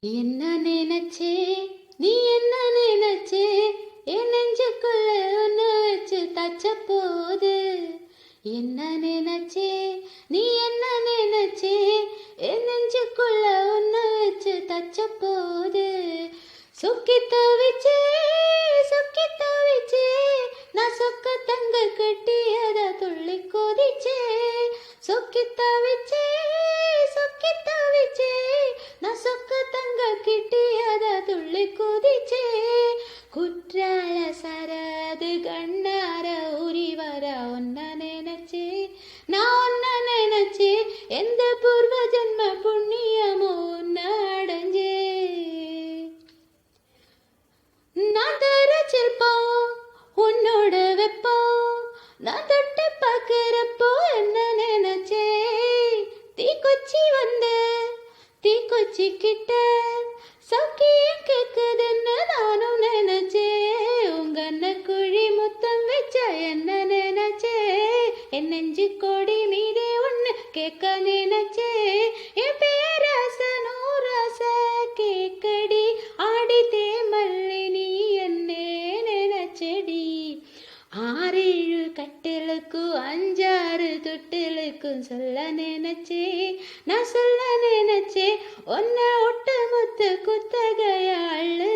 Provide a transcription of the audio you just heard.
என்ன நினைச்சே நீ என்ன நினைச்சே என் நெஞ்சுக்குள்ள ஒன்று வச்சு தச்ச போது என்ன நினைச்சே நீ என்ன நினைச்சே என் நெஞ்சுக்குள்ள ஒன்று வச்சு தச்ச போது சொக்கி தவிச்சே சொக்கி தவிச்சே நான் சொக்க தங்க கட்டியத துள்ளி கொதிச்சே சொக்கி தவிச்சே சொக்கி தவிச்சே நான் சொக்க தங்க கிட்டியத துள்ளி கொதிச்சே குற்றால சரது கண்ணார உரி வர ஒன்ன நினைச்சே நான் ஒன்ன நினைச்சே எந்த பூர்வ ஜென்ம புண்ணியமோ ஒன்ன அடைஞ்சே நான் தரச்சிருப்போம் உன்னோட வெப்பம் நான் தொட்டு பார்க்கிறப்போ என்ன நினைச்சே தீக்குச்சி வந்த தீக்குச்சி கிட்ட சௌக்கியம் கேக்குதுன்னு நானும் நினைச்சே உங்க குழி முத்தம் வச்ச என்ன நினைச்சே என் நெஞ்சு கொடி மீதே ஒண்ணு கேட்க நினைச்சே என் பேராச நூறாச கேக்கடி ஆடி தேமல்லி நீ என்னே நினைச்சடி 6-7 கட்டிலுக்கும் 5-6 தொட்டிலுக்கும் சொல்ல நினைச்சே நான் சொல்ல நினைச்சே ஒன்ன ஒட்டு முத்து குத்தகைய அள்ளு